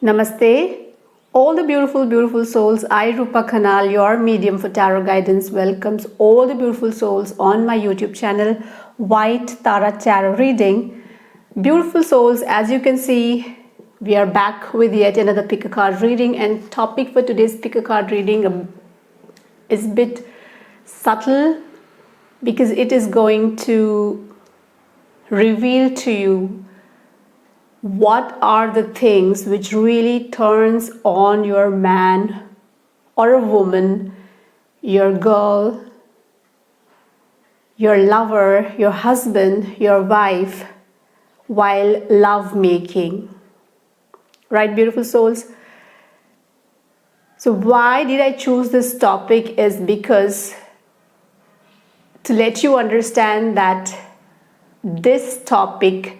Namaste, all the beautiful, beautiful souls. I, Rupa Khanal, your medium for tarot guidance, welcomes all the beautiful souls on my YouTube channel, White Tara Tarot Reading. Beautiful souls, as you can see, we are back with yet another pick a card reading, and topic for today's pick a card reading is a bit subtle because it is going to reveal to you what are the things which really turns on your man or a woman, your girl, your lover, your husband, your wife while love making. Right, beautiful souls? So why did I choose this topic is because to let you understand that this topic,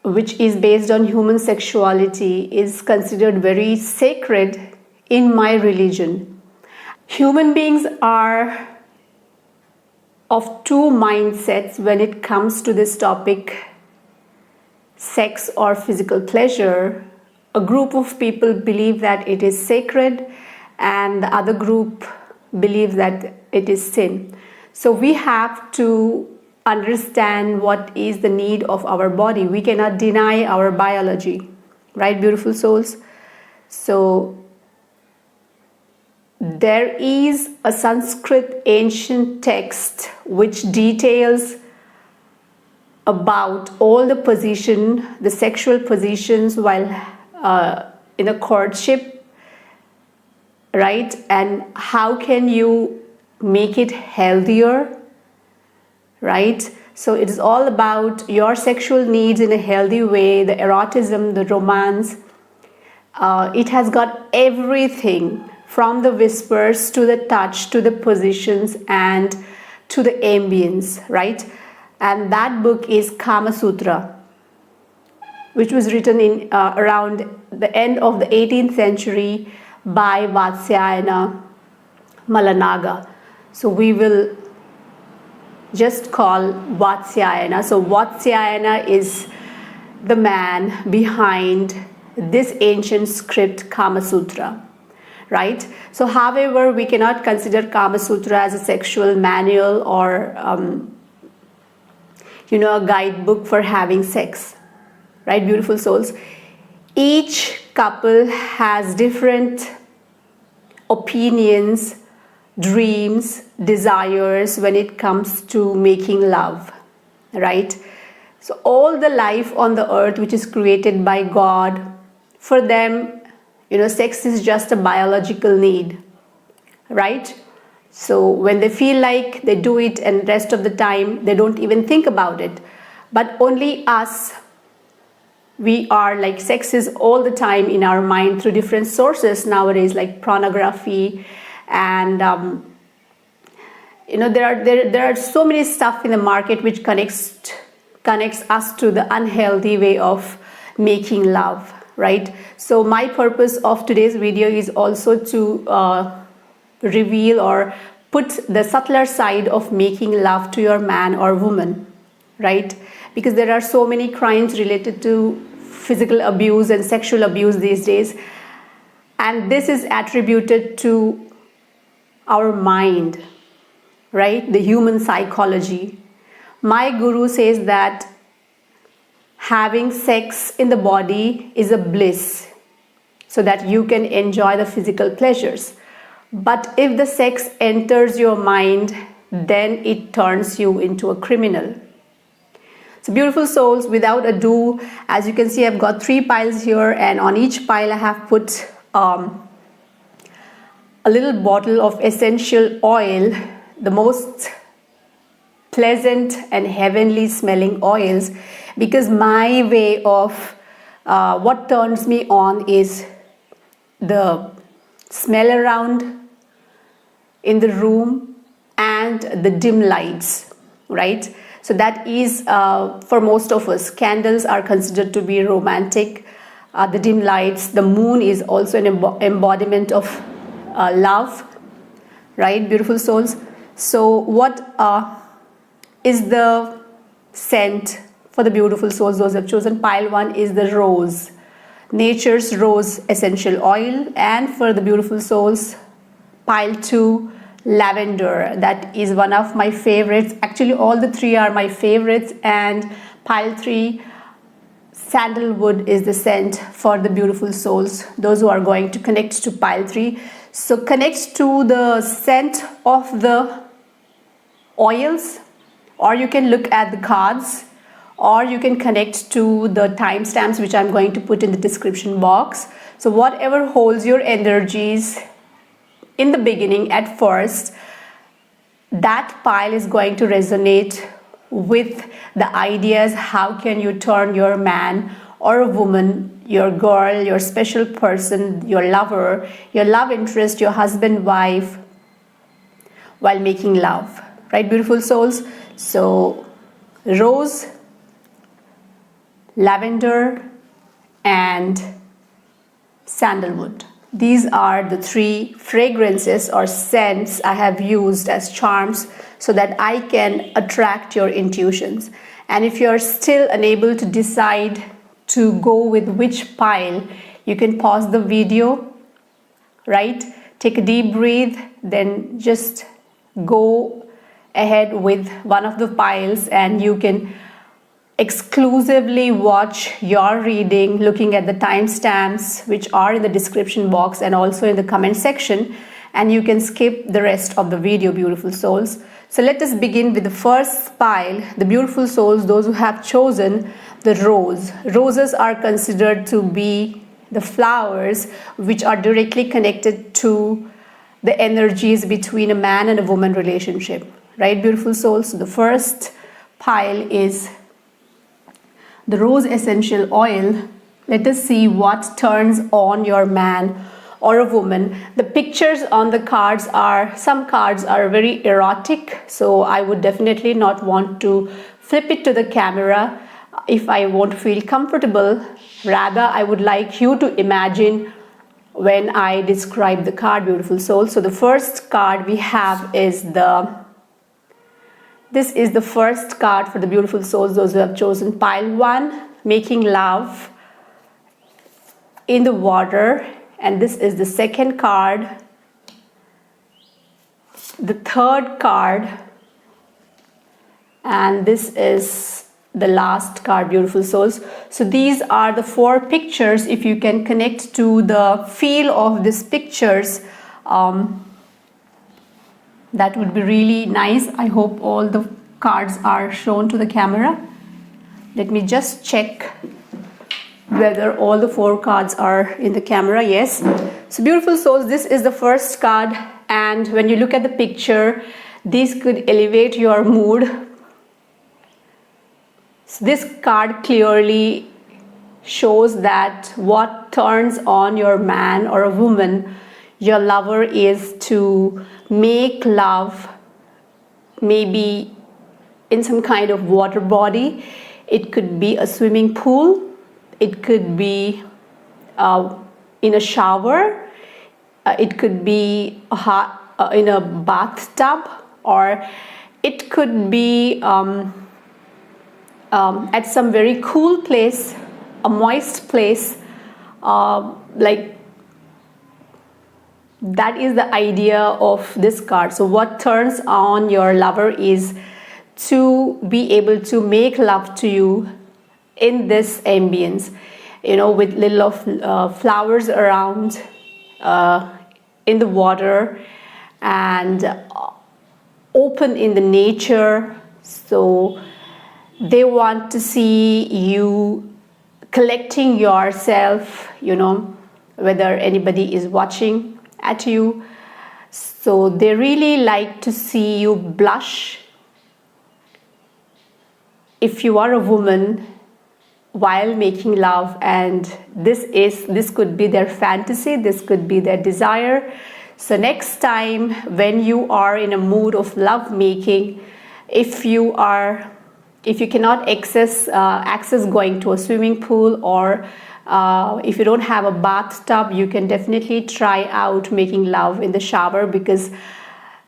which is based on human sexuality, is considered very sacred in my religion. Human beings are of two mindsets when it comes to this topic, sex or physical pleasure. A group of people believe that it is sacred, and the other group believes that it is sin. So we have to understand what is the need of our body. We cannot deny our biology, right, beautiful souls? So there is a Sanskrit ancient text which details about all the position, the sexual positions while in a courtship, right? And how can you make it healthier, right? So it is all about your sexual needs in a healthy way, the erotism, the romance. It has got everything from the whispers to the touch to the positions and to the ambience, right? And that book is KAMASUTRA, which was written in around the end of the 18th century by Vatsyayana Malanaga. So we will just call Vatsyayana. So Vatsyayana is the man behind this ancient script Kama Sutra, right? So however, we cannot consider Kama Sutra as a sexual manual or a guidebook for having sex, right, beautiful souls? Each couple has different opinions, dreams, desires when it comes to making love, right? So all the life on the earth which is created by God, for them, sex is just a biological need, right? So when they feel like they do it, and rest of the time they don't even think about it. But only us, we are like, sex is all the time in our mind through different sources nowadays, like pornography, and there are so many stuff in the market which connects us to the unhealthy way of making love, right? So my purpose of today's video is also to reveal or put the subtler side of making love to your man or woman, right? Because there are so many crimes related to physical abuse and sexual abuse these days, and this is attributed to our mind, right? The human psychology. My guru says that having sex in the body is a bliss so that you can enjoy the physical pleasures. But if the sex enters your mind, then it turns you into a criminal. So beautiful souls, without ado, as you can see, I've got 3 piles here, and on each pile I have put a little bottle of essential oil, the most pleasant and heavenly smelling oils, because my way of what turns me on is the smell around in the room and the dim lights, right? So that is for most of us, candles are considered to be romantic. The dim lights, the moon is also an embodiment of love, right, beautiful souls? So what is the scent for the beautiful souls? Those who have chosen pile 1 is the rose. nature's rose essential oil, and for the beautiful souls, pile 2, lavender. That is one of my favorites. Actually, all the 3 are my favorites, and pile 3, sandalwood is the scent for the beautiful souls, those who are going to connect to pile 3. So connect to the scent of the oils, or you can look at the cards, or you can connect to the timestamps which I'm going to put in the description box. So whatever holds your energies in the beginning at first, that pile is going to resonate with the ideas. How can you turn your man or a woman, your girl, your special person, your lover, your love interest, your husband, wife, while making love, right, beautiful souls? So rose, lavender, and sandalwood. These are the 3 fragrances or scents I have used as charms so that I can attract your intuitions. And if you're still unable to decide to go with which pile, you can pause the video, right? Take a deep breath, then just go ahead with one of the piles, and you can exclusively watch your reading looking at the timestamps which are in the description box and also in the comment section, and you can skip the rest of the video, beautiful souls. So let us begin with the first pile, the beautiful souls, those who have chosen the rose. Roses are considered to be the flowers which are directly connected to the energies between a man and a woman relationship, right, beautiful souls? So the first pile is the rose essential oil. Let us see what turns on your man or a woman. The pictures on the cards are, some cards are very erotic, so I would definitely not want to flip it to the camera if I won't feel comfortable. Rather, I would like you to imagine when I describe the card, beautiful soul. So the first card we have is this is the first card for the beautiful souls, those who have chosen pile 1, making love in the water. And this is the second card, the third card, and this is the last card, beautiful souls. So these are the 4 pictures. If you can connect to the feel of these pictures, that would be really nice. I hope all the cards are shown to the camera. Let me just check whether all the 4 cards are in the camera. Yes. So beautiful souls, this is the first card, and when you look at the picture, this could elevate your mood. So this card clearly shows that what turns on your man or a woman, your lover, is to make love maybe in some kind of water body. It could be a swimming pool, it could be in a shower, it could be in a bathtub, or it could be at some very cool place, a moist place, like that is the idea of this card. So what turns on your lover is to be able to make love to you in this ambience, you know, with little of flowers around, in the water, and open in the nature. So they want to see you collecting yourself, you know, whether anybody is watching at you. So they really like to see you blush if you are a woman while making love, and this could be their fantasy, this could be their desire. So next time when you are in a mood of love making, if you cannot access going to a swimming pool, or if you don't have a bathtub, you can definitely try out making love in the shower, because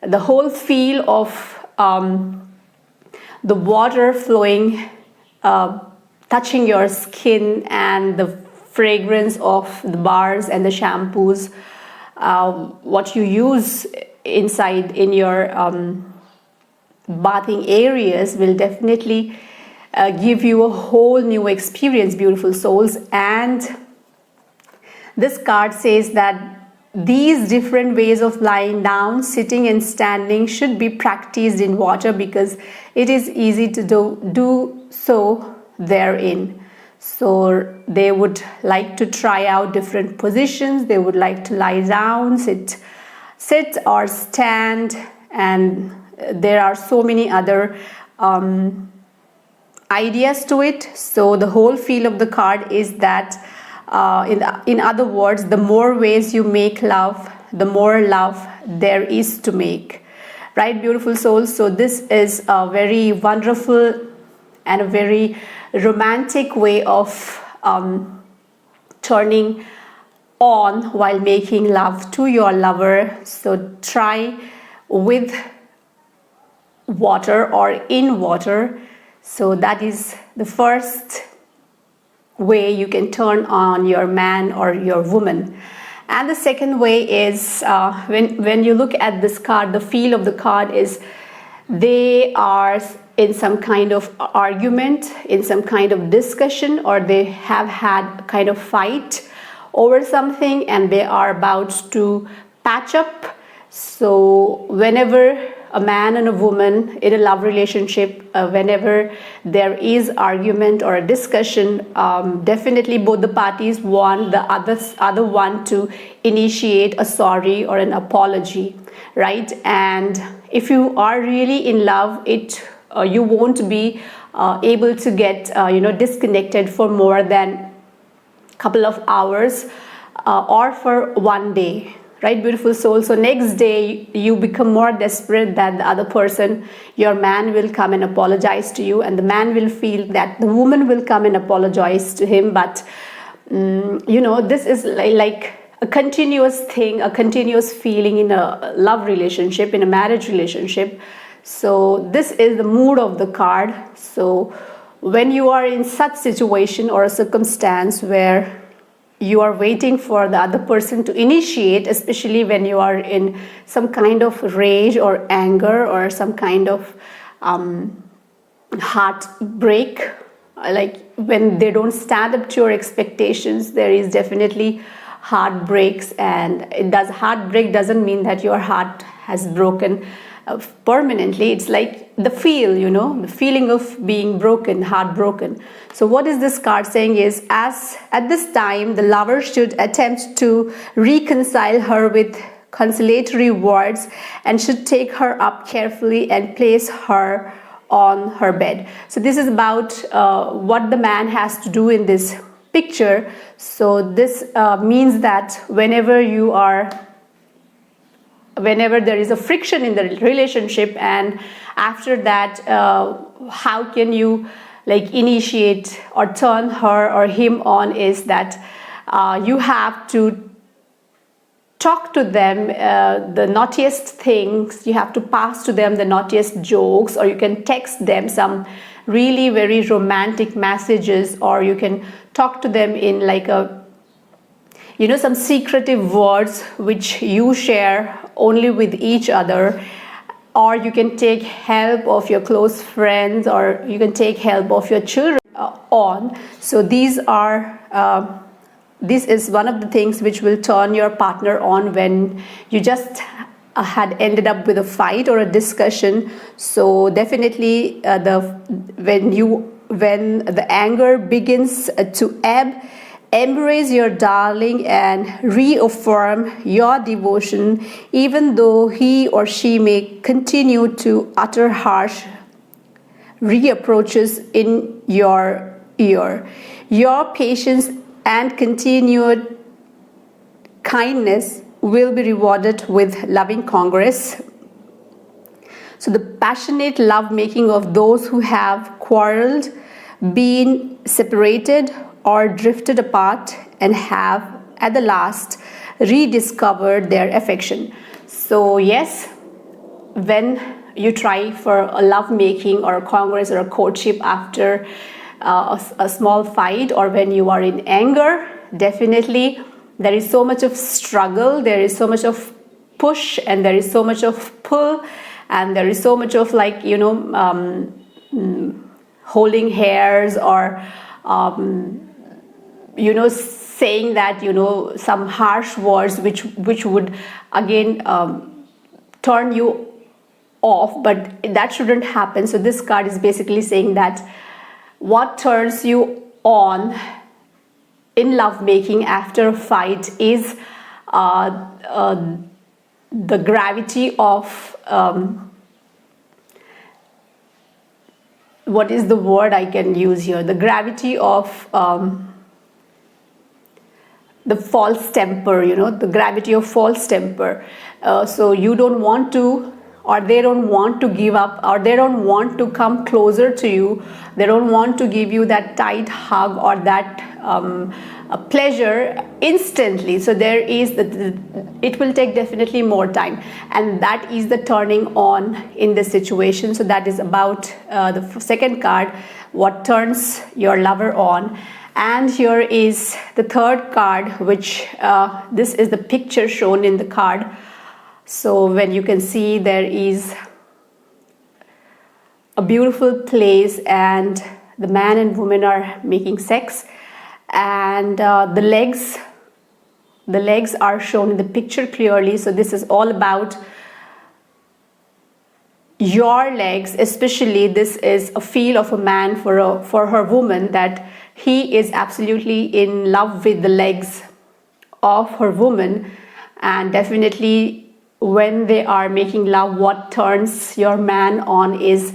the whole feel of the water flowing, touching your skin, and the fragrance of the bars and the shampoos, what you use inside in your bathing areas will definitely give you a whole new experience, beautiful souls. And this card says that these different ways of lying down, sitting and standing should be practiced in water, because it is easy to do so therein. So they would like to try out different positions. They would like to lie down, sit or stand, and there are so many other ideas to it. So the whole feel of the card is that in other words, the more ways you make love, the more love there is to make, right, beautiful souls? So this is a very wonderful and a very romantic way of turning on while making love to your lover. So try with water or in water. So that is the first way you can turn on your man or your woman. And the second way is when you look at this card, the feel of the card is they are in some kind of argument, in some kind of discussion, or they have had a kind of fight over something and they are about to patch up. So whenever a man and a woman in a love relationship, whenever there is argument or a discussion, definitely both the parties want the other one to initiate a sorry or an apology, right? And if you are really in love, you won't be able to get disconnected for more than a couple of hours or for one day. Right, beautiful soul? So next day you become more desperate that the other person, your man, will come and apologize to you, and the man will feel that the woman will come and apologize to him. But this is like a continuous thing, a continuous feeling in a love relationship, in a marriage relationship. So this is the mood of the card. So when you are in such situation or a circumstance where you are waiting for the other person to initiate, especially when you are in some kind of rage or anger or some kind of heartbreak, like when they don't stand up to your expectations, there is definitely heartbreaks. And heartbreak doesn't mean that your heart has broken permanently. It's like the feeling of being broken, heartbroken. So what is this card saying is, as at this time the lover should attempt to reconcile her with consolatory words and should take her up carefully and place her on her bed. So this is about what the man has to do in this picture. So this means that whenever there is a friction in the relationship, and after that how can you initiate or turn her or him on, is that you have to talk to them the naughtiest things, you have to pass to them the naughtiest jokes, or you can text them some really very romantic messages, or you can talk to them in some secretive words which you share only with each other. Or you can take help of your close friends, or you can take help of your children on. So this is one of the things which will turn your partner on when you just had ended up with a fight or a discussion. So definitely when the anger begins to ebb, embrace your darling and reaffirm your devotion, even though he or she may continue to utter harsh reapproaches in your ear. Your patience and continued kindness will be rewarded with loving congress. So the passionate love making of those who have quarreled, been separated, or drifted apart, and have at the last rediscovered their affection. So yes, when you try for a love making or a congress or a courtship after a small fight or when you are in anger, definitely there is so much of struggle, there is so much of push, and there is so much of pull, and there is so much of like, you know, holding hairs, or you know, saying that, you know, some harsh words which would again turn you off, but that shouldn't happen. So this card is basically saying that what turns you on in lovemaking after a fight is the gravity of what is the word I can use here? The gravity of the false temper, you know, the gravity of false temper. So you don't want to, or they don't want to give up, or they don't want to come closer to you. They don't want to give you that tight hug or that pleasure instantly. So there is it will take definitely more time, and that is the turning on in this situation. So that is about the second card, what turns your lover on. And here is the third card, which this is the picture shown in the card. So when you can see, there is a beautiful place and the man and woman are making sex, and the legs are shown in the picture clearly. So this is all about your legs, especially this is a feel of a man for her woman, that he is absolutely in love with the legs of her woman. And definitely when they are making love, what turns your man on is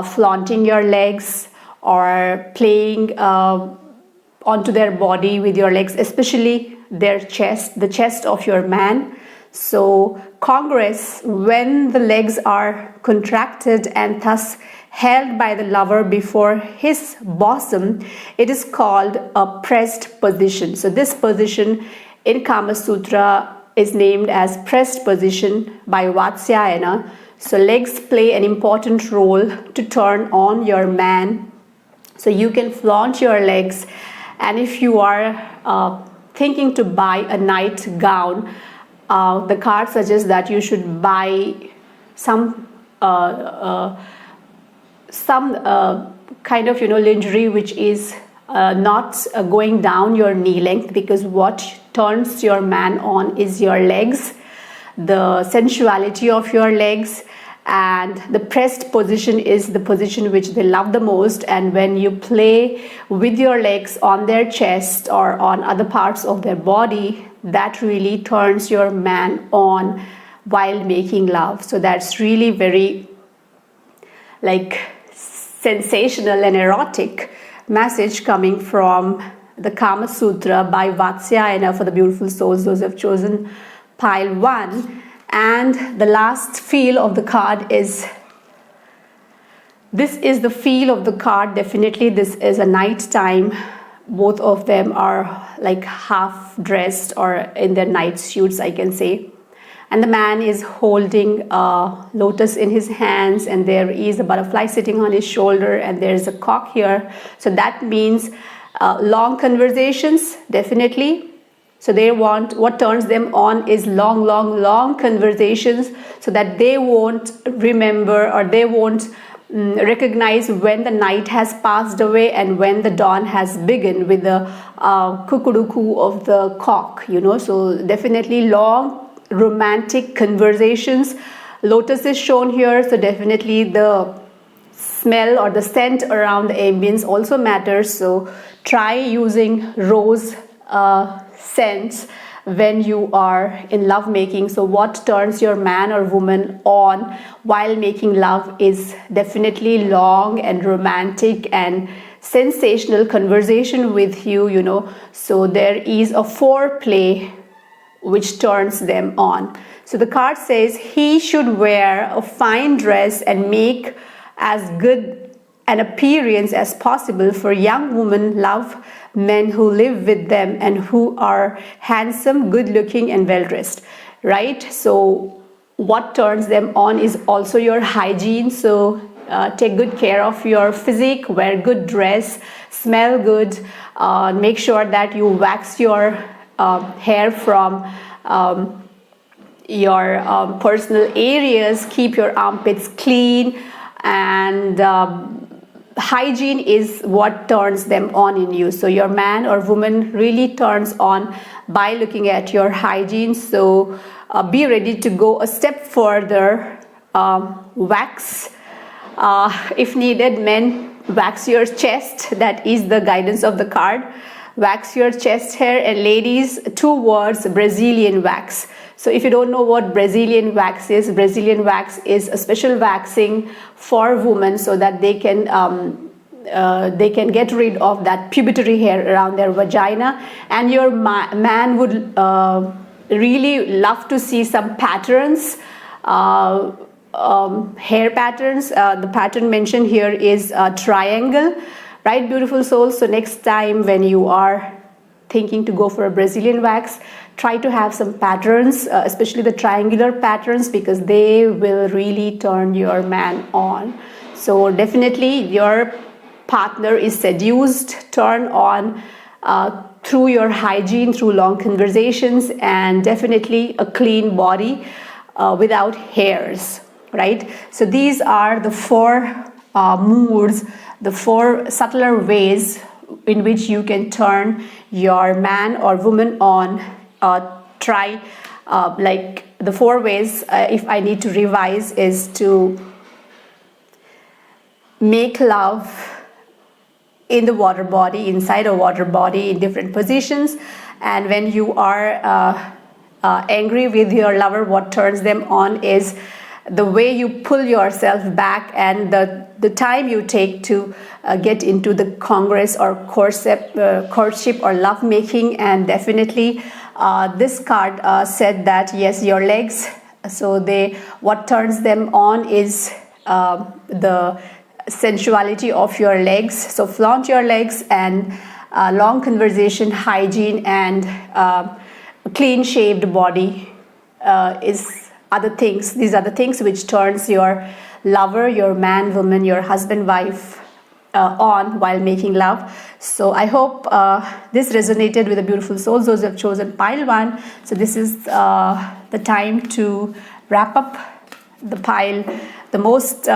flaunting your legs or playing onto their body with your legs, especially their chest, the chest of your man. So congress, when the legs are contracted and thus held by the lover before his bosom, it is called a pressed position. So this position in Kama Sutra is named as pressed position by Vatsyayana. So legs play an important role to turn on your man. So you can flaunt your legs, and if you are thinking to buy a nightgown, the card suggests that you should buy some kind of, you know, lingerie which is not going down your knee length, because what turns your man on is your legs, the sensuality of your legs. And the pressed position is the position which they love the most, and when you play with your legs on their chest or on other parts of their body, that really turns your man on while making love. So that's really very like sensational and erotic message coming from the Kama Sutra by Vatsyayana for the beautiful souls, those who have chosen pile 1. And the last feel of the card is, this is the feel of the card. Definitely this is a night time. Both of them are like half dressed or in their night suits, I can say. And the man is holding a lotus in his hands, and there is a butterfly sitting on his shoulder, and there is a cock here. So that means long conversations, definitely. So they want, what turns them on is long conversations, so that they won't remember or they won't recognize when the night has passed away and when the dawn has begun with the cuckoo of the cock, you know. So definitely long romantic conversations. Lotus is shown here, so definitely the smell or the scent around the ambience also matters. So try using rose scents when you are in love making. So what turns your man or woman on while making love is definitely long and romantic and sensational conversation with you, you know. So there is a foreplay which turns them on. So the card says he should wear a fine dress and make as good an appearance as possible, for young women love men who live with them and who are handsome, good looking and well dressed, right? So what turns them on is also your hygiene. So take good care of your physique, wear good dress, smell good, make sure that you wax your hair from your personal areas, keep your armpits clean, and hygiene is what turns them on in you. So your man or woman really turns on by looking at your hygiene. So be ready to go a step further. Wax, if needed. Men, wax your chest. That is the guidance of the card. Wax your chest hair. And ladies, 2 words, Brazilian wax. So if you don't know what Brazilian wax is a special waxing for women so that they can get rid of that pituitary hair around their vagina. And your man would really love to see some patterns, hair patterns. The pattern mentioned here is a triangle, right, beautiful souls? So next time when you are thinking to go for a Brazilian wax, try to have some patterns, especially the triangular patterns, because they will really turn your man on. So definitely your partner is seduced, turned on through your hygiene, through long conversations, and definitely a clean body without hairs, right? So these are the 4 moods, the 4 subtler ways in which you can turn your man or woman on. Try like the 4 ways, if I need to revise, is to make love in the water body, inside a water body, in different positions. And when you are angry with your lover, what turns them on is the way you pull yourself back and the time you take to get into the congress or courtship or love making. And definitely this card said that yes, your legs, so what turns them on is the sensuality of your legs. So flaunt your legs, and long conversation, hygiene, and clean shaved body is other things. These are the things which turns your lover, your man, woman, your husband, wife on while making love. So I hope this resonated with the beautiful souls, those who have chosen pile 1. So this is the time to wrap up the pile, the most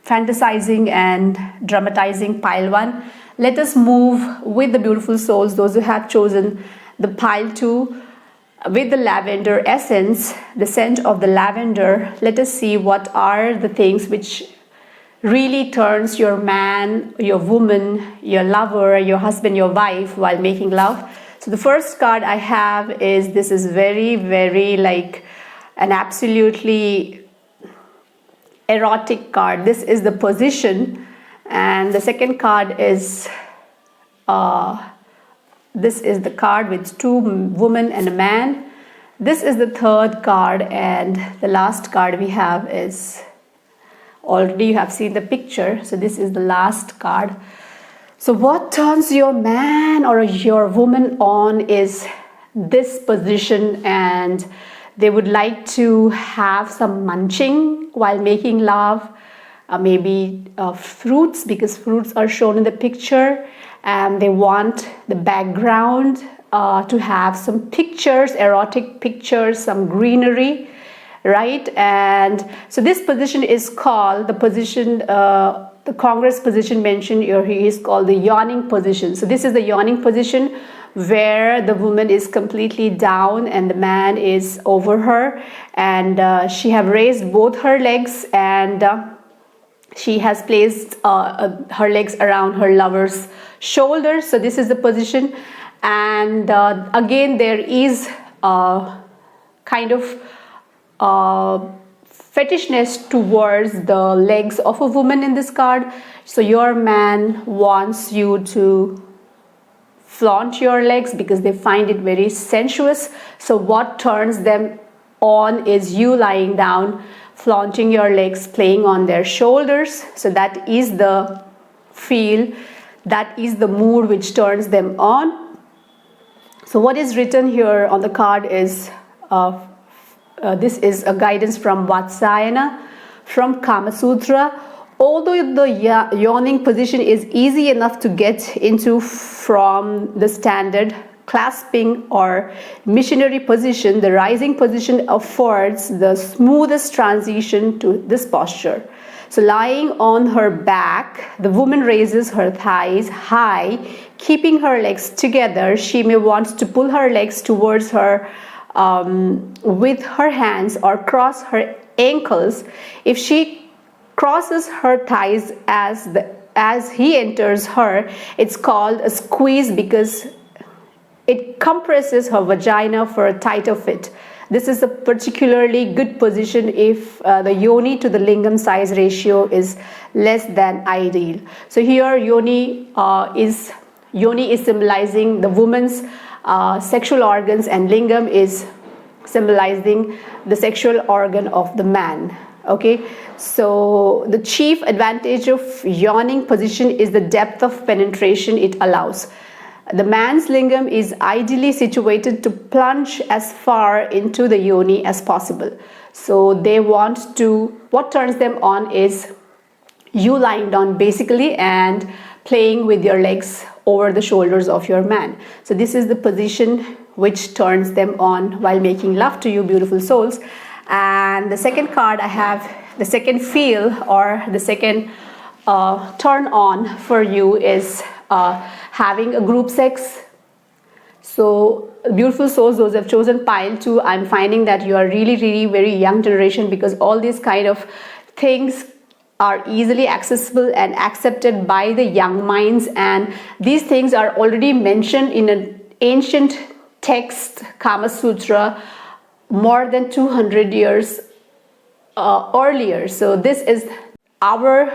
fantasizing and dramatizing pile 1. Let us move with the beautiful souls, those who have chosen the pile 2, with the lavender essence, the scent of the lavender. Let us see what are the things which really turns your man, your woman, your lover, your husband, your wife while making love. So the first card I have is, this is very, very like an absolutely erotic card. This is the position. And the second card is this is the card with 2 women and a man. This is the third card, and the last card we have is, already you have seen the picture, so this is the last card. So what turns your man or your woman on is this position, and they would like to have some munching while making love, maybe fruits, because fruits are shown in the picture. And they want the background to have some pictures, erotic pictures, some greenery, right? And so this position is called the position, the Congress position mentioned here is called the yawning position. So this is the yawning position where the woman is completely down and the man is over her, and she have raised both her legs, and she has placed her legs around her lover's shoulders. So this is the position. And again, there is kind of fetishness towards the legs of a woman in this card. So your man wants you to flaunt your legs because they find it very sensuous. So what turns them on is you lying down, flaunting your legs, playing on their shoulders. So that is the feel, that is the mood which turns them on. So what is written here on the card is this is a guidance from Vatsayana, from KAMASUTRA. Although the yawning position is easy enough to get into from the standard clasping or missionary position, the rising position affords the smoothest transition to this posture. So lying on her back, the woman raises her thighs high, keeping her legs together. She may want to pull her legs towards her with her hands or cross her ankles. If she crosses her thighs as he enters her, it's called a squeeze because it compresses her vagina for a tighter fit. This is a particularly good position if the yoni to the lingam size ratio is less than ideal. So here yoni is symbolizing the woman's sexual organs, and lingam is symbolizing the sexual organ of the man. Okay, so the chief advantage of yawning position is the depth of penetration it allows. The man's lingam is ideally situated to plunge as far into the yoni as possible. So they want to, what turns them on is you lying down basically and playing with your legs over the shoulders of your man. So this is the position which turns them on while making love to you, beautiful souls. And the second card I have, the second feel or the second turn on for you is having a group sex. So beautiful souls, those who have chosen pile 2, I'm finding that you are really very young generation, because all these kind of things are easily accessible and accepted by the young minds, and these things are already mentioned in an ancient text, Kama Sutra, more than 200 years earlier. So this is our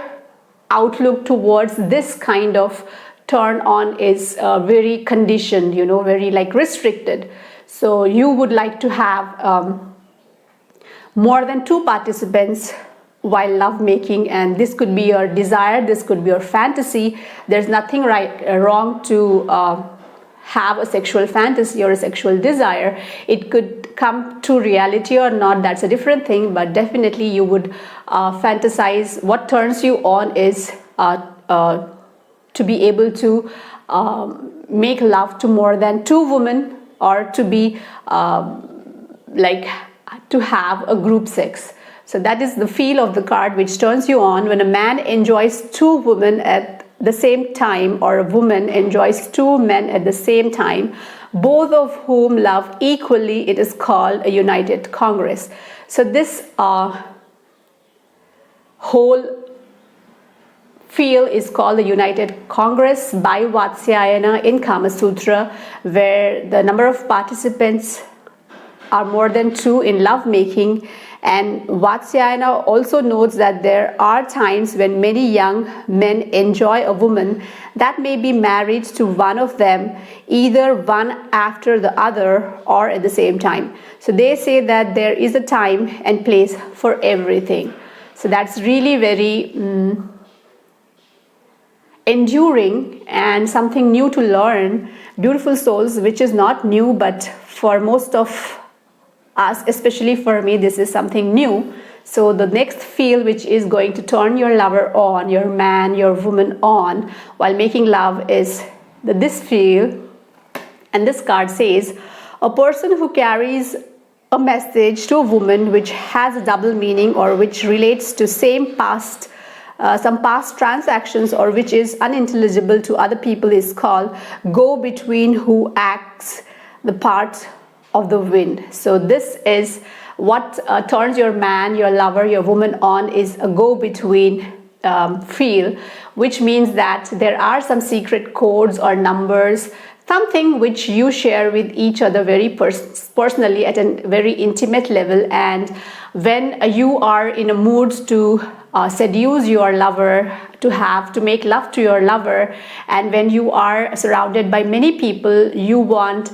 outlook towards this kind of turn on is very conditioned, you know, very like restricted. So you would like to have more than 2 participants while love making, and this could be your desire, this could be your fantasy. There's nothing wrong to have a sexual fantasy or a sexual desire. It could come to reality or not, that's a different thing, but definitely you would fantasize. What turns you on is to be able to make love to more than 2 women, or to be like to have a group sex. So that is the feel of the card which turns you on. When a man enjoys 2 women at the same time, or a woman enjoys 2 men at the same time, both of whom love equally, it is called a united congress. So this whole feel is called the United Congress by Vatsyayana in Kama Sutra, where the number of participants are more than 2 in love making. And Vatsyayana also notes that there are times when many young men enjoy a woman that may be married to one of them, either one after the other or at the same time. So they say that there is a time and place for everything. So that's really very enduring and something new to learn, beautiful souls, which is not new, but for most of us, especially for me, this is something new. So the next feel which is going to turn your lover on, your man, your woman on while making love is this feel. And this card says, a person who carries a message to a woman which has a double meaning, or which relates to some past transactions, or which is unintelligible to other people, is called go-between, who acts the part of the wind. So this is what turns your man, your lover, your woman on, is a go-between feel, which means that there are some secret codes or numbers, something which you share with each other very personally at a very intimate level. And when you are in a mood to seduce your lover, to make love to your lover, and when you are surrounded by many people, you want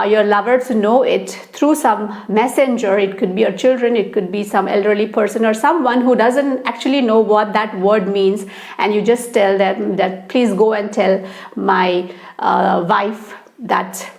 your lover to know it through some messenger. It could be your children, it could be some elderly person, or someone who doesn't actually know what that word means, and you just tell them that please go and tell my wife that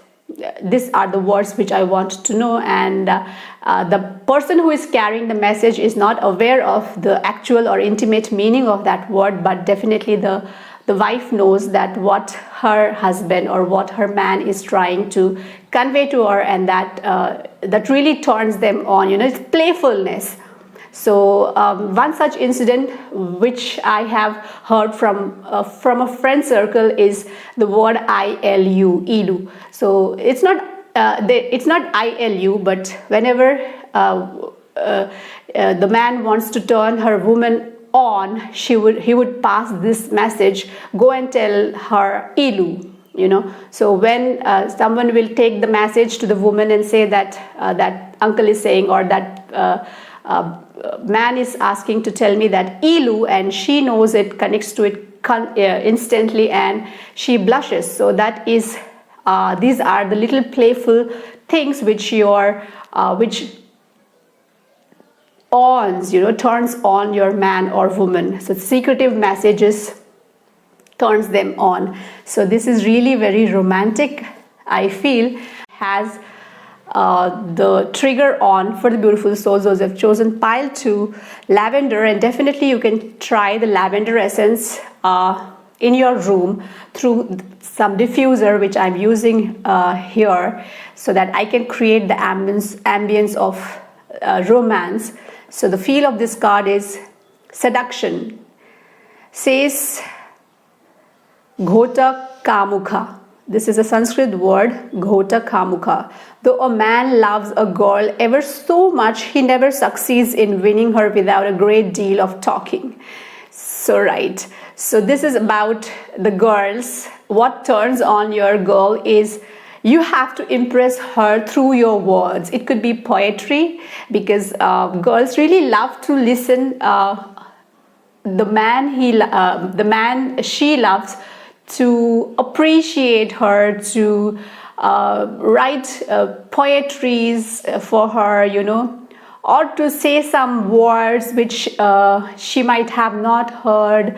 these are the words which I want to know, and the person who is carrying the message is not aware of the actual or intimate meaning of that word, but definitely the wife knows that what her husband or what her man is trying to convey to her, and that really turns them on, it's playfulness. So one such incident which I have heard from a friend circle is the word ilu, ilu. So it's not ilu, but whenever the man wants to turn her woman on, he would pass this message: go and tell her ilu. So when someone will take the message to the woman and say that uncle is saying, or that man is asking to tell me that ilu, and she knows it, connects to it instantly, and she blushes. So that is these are the little playful things which turns on your man or woman. So secretive messages turns them on. So this is really very romantic, I feel. Has the trigger on for the beautiful souls, those who have chosen pile 2, lavender. And definitely you can try the lavender essence in your room through some diffuser which I'm using here, so that I can create the ambience of romance. So the feel of this card is seduction. Says Ghota Kamukha. This is a Sanskrit word, Ghota Kamukha. Though a man loves a girl ever so much, he never succeeds in winning her without a great deal of talking. So right. So this is about the girls. What turns on your girl is you have to impress her through your words. It could be poetry, because girls really love to listen. The man she loves to appreciate her, to write poetries for her, or to say some words which she might have not heard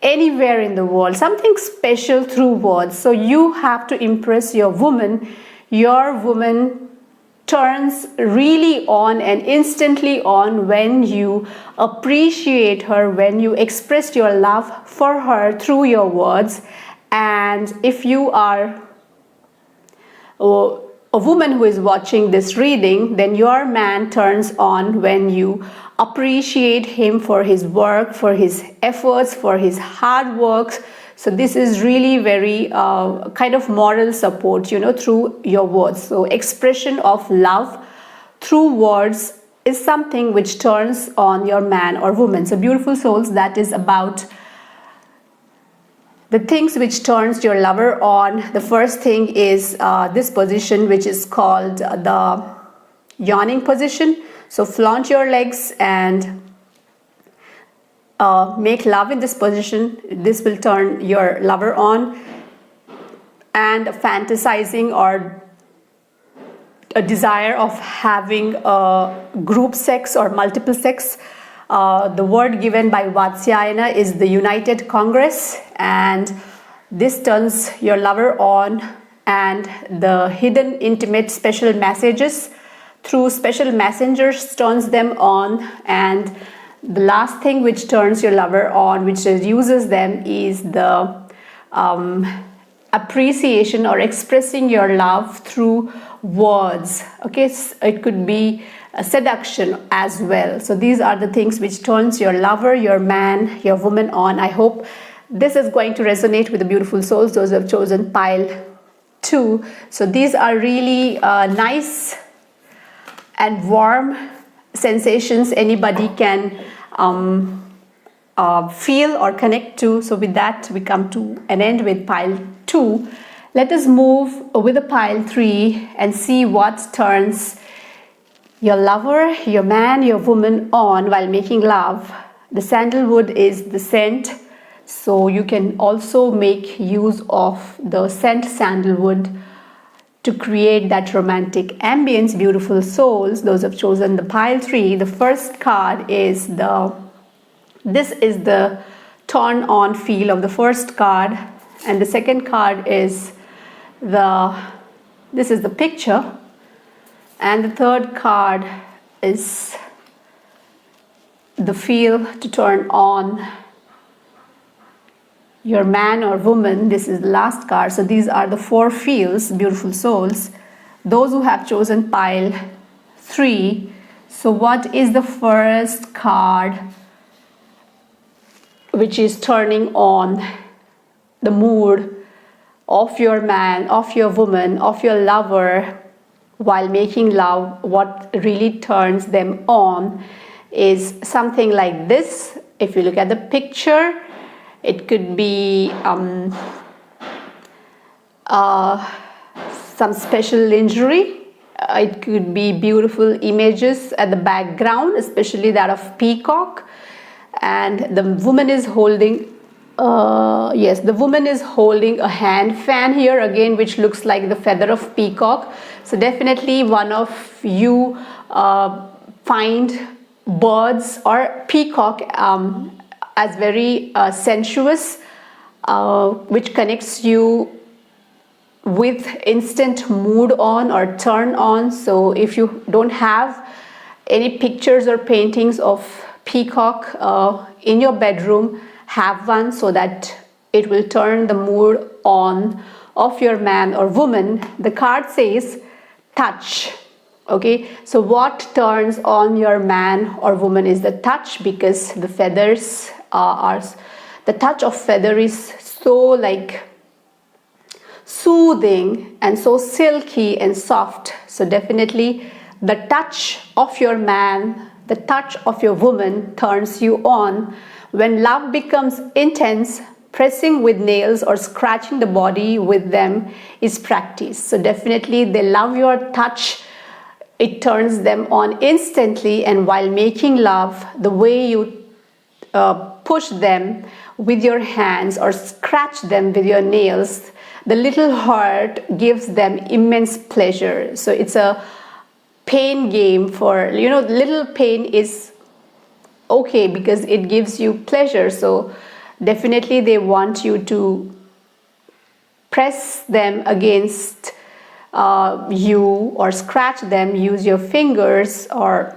anywhere in the world, something special through words. So you have to impress your woman. Your woman turns really on and instantly on when you appreciate her, when you express your love for her through your words. And if you are a woman who is watching this reading, then your man turns on when you appreciate him for his work, for his efforts, for his hard work. So this is really very kind of moral support, through your words. So expression of love through words is something which turns on your man or woman. So beautiful souls, that is about the things which turns your lover on. The first thing is this position, which is called the yawning position. So flaunt your legs and make love in this position. This will turn your lover on. And fantasizing or a desire of having a group sex or multiple sex. The word given by Vatsyayana is the United Congress, and this turns your lover on. And the hidden intimate special messages through special messengers turns them on. And the last thing which turns your lover on, which uses them, is the appreciation or expressing your love through words. Okay, it could be a seduction as well. So these are the things which turns your lover, your man, your woman on. I hope this is going to resonate with the beautiful souls, those who have chosen pile 2. So these are really nice and warm sensations anybody can feel or connect to. So with that, we come to an end with pile 2. Let us move with the pile 3 and see what turns your lover, your man, your woman on while making love. The sandalwood is the scent, so you can also make use of the scent sandalwood to create that romantic ambience. Beautiful souls, those who have chosen the pile 3, the first card is this is the turn on feel of the first card, and the second card is this is the picture, and the third card is the feel to turn on your man or woman. This is the last card. So these are the 4 feels, beautiful souls. Those who have chosen pile 3. So what is the first card which is turning on the mood of your man, of your woman, of your lover while making love? What really turns them on is something like this. If you look at the picture, it could be some special lingerie. It could be beautiful images at the background, especially that of peacock. And the woman is holding, the woman is holding a hand fan here again, which looks like the feather of peacock. So definitely one of you find birds or peacock as very sensuous, which connects you with instant mood on or turn on. So if you don't have any pictures or paintings of peacock in your bedroom, have one so that it will turn the mood on of your man or woman. The card says touch. Okay, so what turns on your man or woman is the touch, because the feathers the touch of feather is so like soothing and so silky and soft. So definitely the touch of your man, the touch of your woman turns you on. When love becomes intense, pressing with nails or scratching the body with them is practice. So definitely they love your touch. It turns them on instantly, and while making love, the way you push them with your hands or scratch them with your nails, the little heart gives them immense pleasure. So it's a pain game for, little pain is okay because it gives you pleasure. So definitely they want you to press them against you or scratch them, use your fingers or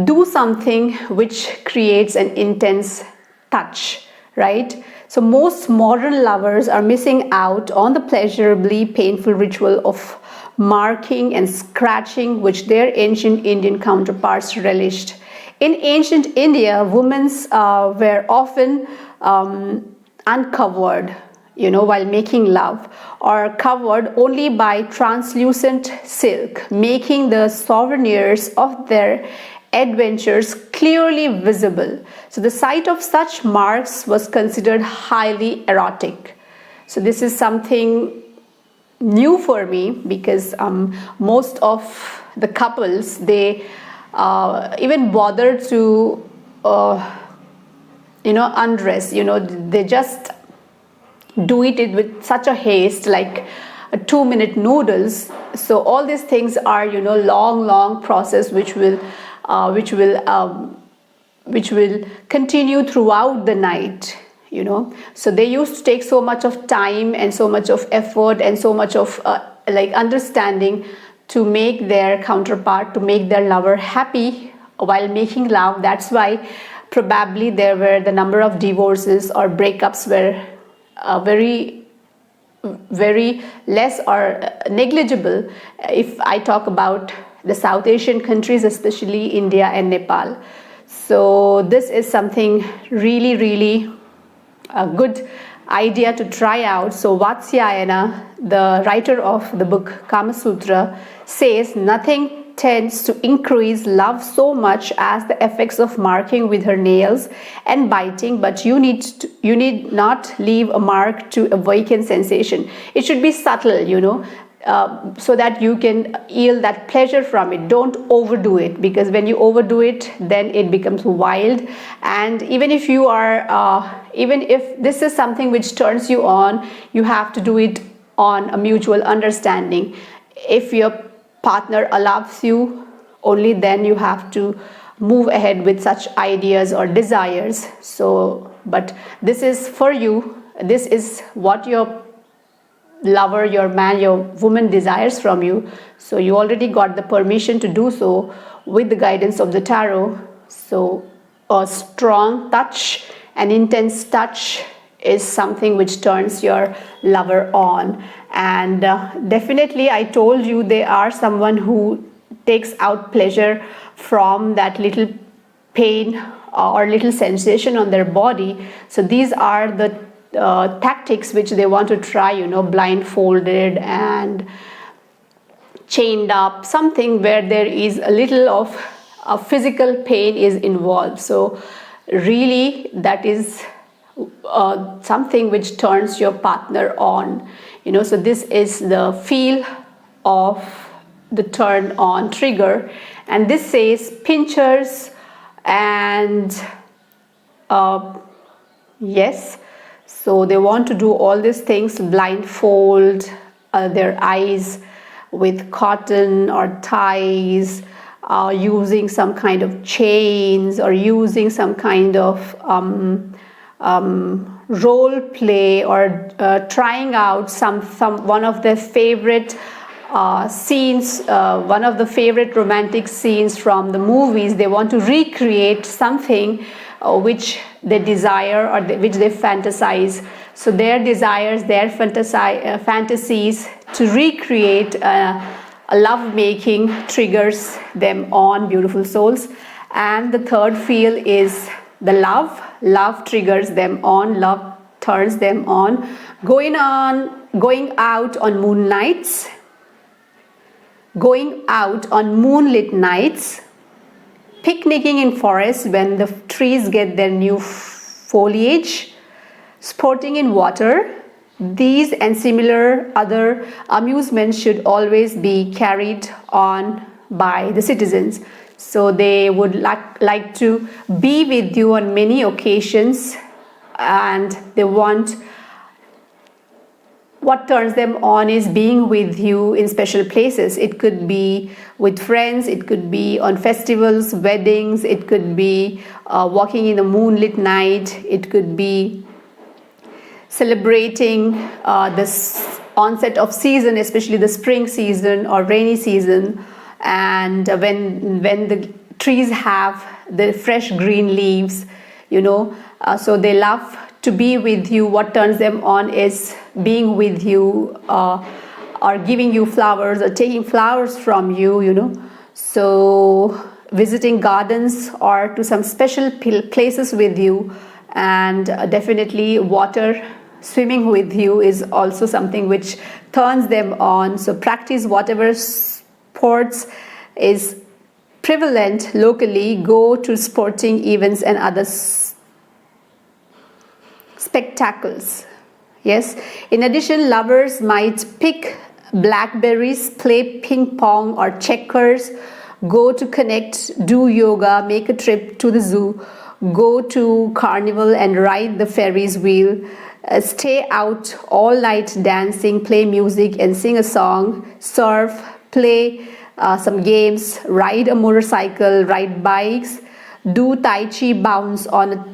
do something which creates an intense touch, right? So most modern lovers are missing out on the pleasurably painful ritual of marking and scratching, which their ancient Indian counterparts relished. In ancient India, women were often uncovered, while making love, or covered only by translucent silk, making the souvenirs of their adventures clearly visible. So the sight of such marks was considered highly erotic. So this is something new for me, because most of the couples, they even bother to undress, they just do it with such a haste, like 2-minute noodles. So all these things are long process which will continue throughout the night. So they used to take so much of time and so much of effort and so much of understanding to make their counterpart, to make their lover happy while making love. That's why probably there were the number of divorces or breakups were very less or negligible if I talk about the South Asian countries, especially India and Nepal. So this is something really a good idea to try out. So Vatsyayana, the writer of the book KAMASUTRA, says nothing tends to increase love so much as the effects of marking with her nails and biting, but you need not leave a mark to awaken sensation. It should be subtle, so that you can yield that pleasure from it. Don't overdo it, because when you overdo it, then it becomes wild. And even if you are even if this is something which turns you on, you have to do it on a mutual understanding. If your partner allows you, only then you have to move ahead with such ideas or desires. So but this is for you, this is what lover, your man, your woman desires from you. So you already got the permission to do so with the guidance of the tarot. So a strong touch, an intense touch is something which turns your lover on. And definitely I told you they are someone who takes out pleasure from that little pain or little sensation on their body. So these are the tactics which they want to try, blindfolded and chained up, something where there is a little of physical pain is involved. So really that is something which turns your partner on, so this is the feel of the turn on trigger. And this says pinchers and yes, so they want to do all these things, blindfold their eyes with cotton or ties, using some kind of chains, or using some kind of role play, or trying out one of their favorite scenes, one of the favorite romantic scenes from the movies. They want to recreate something which they desire, or which they fantasize. So their desires, their fantasies to recreate a love making triggers them on, beautiful souls. And the third feel is the love triggers them on, love turns them on. Going out on moon nights, going out on moonlit nights, picnicking in forests when the trees get their new foliage, sporting in water. These and similar other amusements should always be carried on by the citizens. So they would like to be with you on many occasions, and they want, what turns them on is being with you in special places. It could be with friends, it could be on festivals, weddings, it could be walking in a moonlit night, it could be celebrating this onset of season, especially the spring season or rainy season, and when the trees have the fresh green leaves, so they love to be with you. What turns them on is being with you, or giving you flowers, or taking flowers from you, so visiting gardens or to some special places with you. And definitely water, swimming with you is also something which turns them on. So practice whatever sports is prevalent locally. Go to sporting events and other spectacles. Yes. In addition, lovers might pick blackberries, play ping pong or checkers, go to connect, do yoga, make a trip to the zoo, go to carnival and ride the Ferris wheel, stay out all night dancing, play music and sing a song, surf, play some games, ride a motorcycle, ride bikes, do tai chi, bounce on a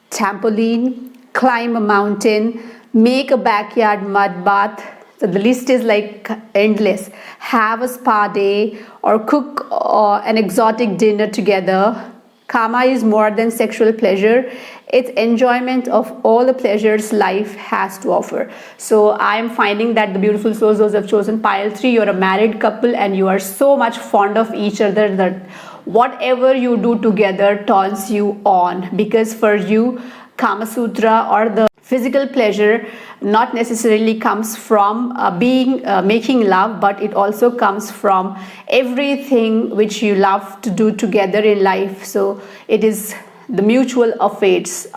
trampoline, climb a mountain, make a backyard mud bath. So the list is like endless. Have a spa day or cook an exotic dinner together. Kama is more than sexual pleasure. It's enjoyment of all the pleasures life has to offer. So I am finding that the beautiful souls, those who have chosen pile 3, you're a married couple and you are so much fond of each other that whatever you do together turns you on. Because for you, Kamasutra or the physical pleasure not necessarily comes from making love, but it also comes from everything which you love to do together in life. So it is the mutual affairs,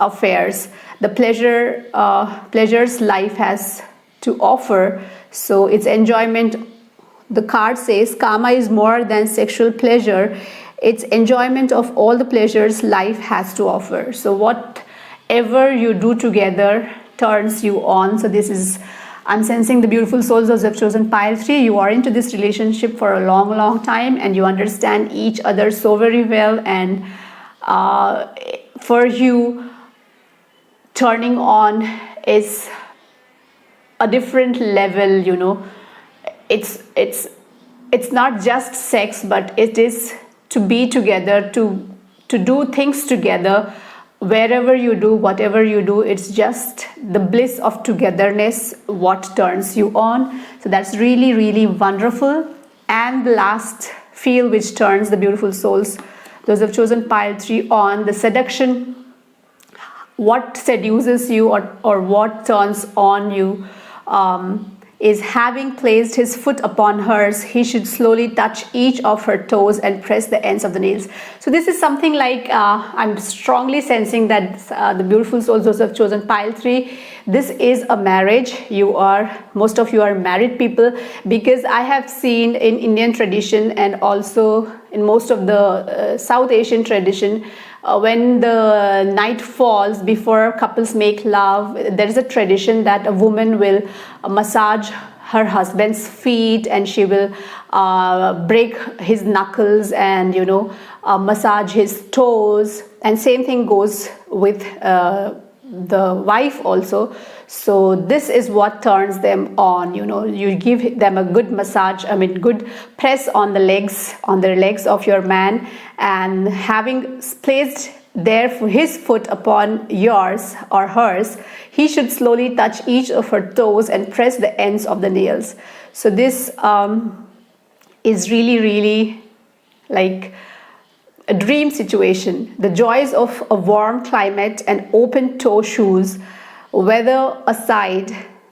the pleasures life has to offer. So it's enjoyment. The card says Kama is more than sexual pleasure. It's enjoyment of all the pleasures life has to offer. So whatever you do together turns you on. So this is, I'm sensing the beautiful souls those have chosen pile 3. You are into this relationship for a long time and you understand each other so very well. And for you, turning on is a different level, you know. It's not just sex, but it is to be together, to do things together. Wherever you do, whatever you do, it's just the bliss of togetherness what turns you on. So that's really, really wonderful. And the last feel which turns the beautiful souls, those who have chosen pile 3, on the seduction. What seduces you, or what turns on you, is having placed his foot upon hers, he should slowly touch each of her toes and press the ends of the nails. So this is something like, I'm strongly sensing that the beautiful souls, those who have chosen pile 3, this is a marriage. Most of you are married people, because I have seen in Indian tradition and also in most of the South Asian tradition, when the night falls before couples make love, there is a tradition that a woman will massage her husband's feet, and she will break his knuckles and, you know, massage his toes. And same thing goes with the wife also. So this is what turns them on, you know. You give them a good massage, good press on the legs of your man, and having placed his foot upon yours or hers, he should slowly touch each of her toes and press the ends of the nails. So this is really, really like a dream situation. The joys of a warm climate and open toe shoes, weather aside,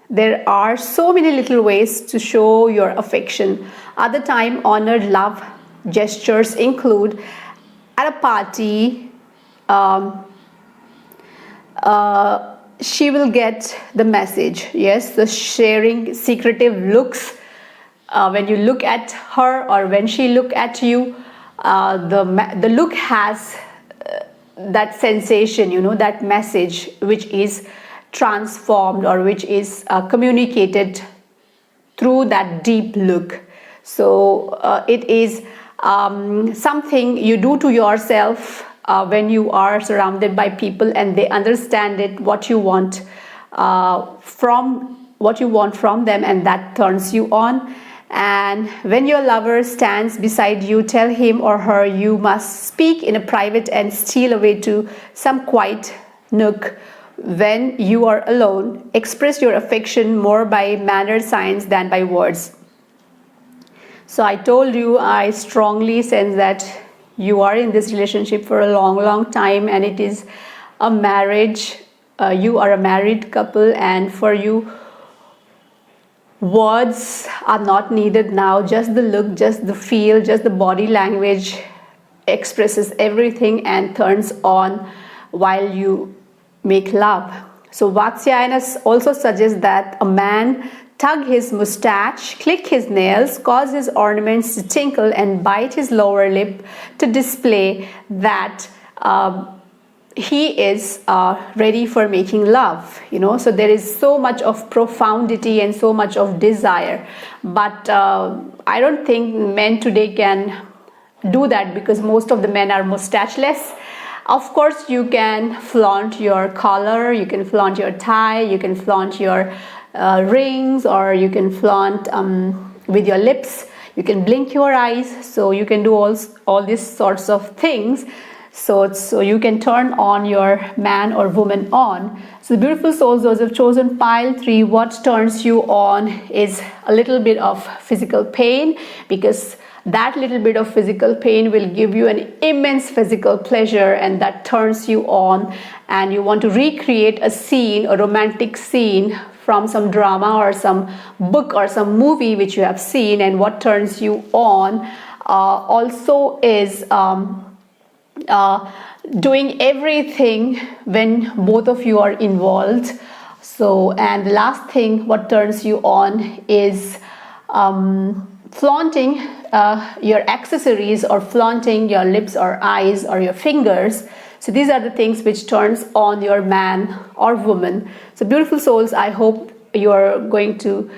there are so many little ways to show your affection. Other time honored love gestures include, at a party, she will get the message. Yes, the sharing secretive looks, when you look at her or when she look at you, the look has that sensation, you know, that message which is transformed or which is communicated through that deep look. So it is something you do to yourself when you are surrounded by people and they understand it, what you want from them, and that turns you on. And when your lover stands beside you, tell him or her you must speak in a private and steal away to some quiet nook. When you are alone, express your affection more by manner signs than by words. So I told you, I strongly sense that you are in this relationship for a long, long time, and it is a marriage. You are a married couple, and for you, words are not needed now. Just the look, just the feel, just the body language expresses everything and turns on while you make love. So Vatsyayana also suggests that a man tug his mustache, click his nails, cause his ornaments to tinkle, and bite his lower lip to display that he is ready for making love, you know. So there is so much of profundity and so much of desire, but I don't think men today can do that, because most of the men are mustacheless. Of course, you can flaunt your collar, you can flaunt your tie, you can flaunt your rings, or you can flaunt with your lips, you can blink your eyes, so you can do all these sorts of things. So you can turn on your man or woman on. So the beautiful souls, those who have chosen pile 3, what turns you on is a little bit of physical pain, because that little bit of physical pain will give you an immense physical pleasure, and that turns you on, and you want to recreate a scene, a romantic scene from some drama or some book or some movie which you have seen. And what turns you on also is doing everything when both of you are involved. So, and the last thing, what turns you on is flaunting your accessories, or flaunting your lips or eyes or your fingers. So these are the things which turns on your man or woman. So beautiful souls, I hope you are going to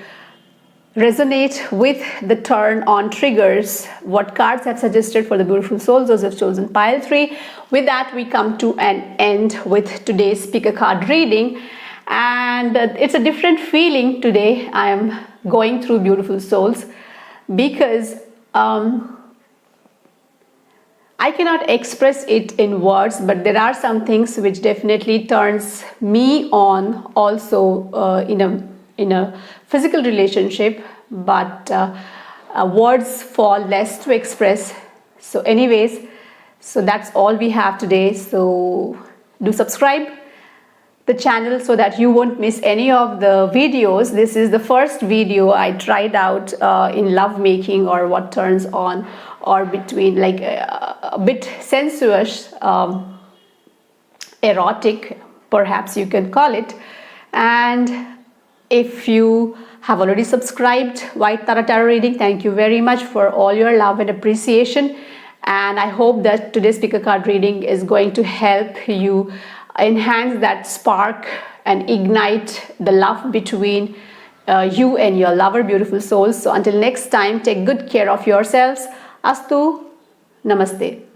resonate with the turn on triggers what cards have suggested for the beautiful souls, those who have chosen pile 3. With that, we come to an end with today's pick a card reading. And it's a different feeling today. I am going through Beautiful Souls because I cannot express it in words, but there are some things which definitely turns me on also in a physical relationship, but words fall less to express. So anyways, so that's all we have today. So do subscribe the channel so that you won't miss any of the videos. This is the first video I tried out in lovemaking, or what turns on, or between, like a bit sensuous, erotic, perhaps you can call it. And if you have already subscribed White Tarot Reading, thank you very much for all your love and appreciation. And I hope that today's pick a card reading is going to help you enhance that spark and ignite the love between you and your lover, beautiful souls. So until next time, take good care of yourselves. Astu, namaste.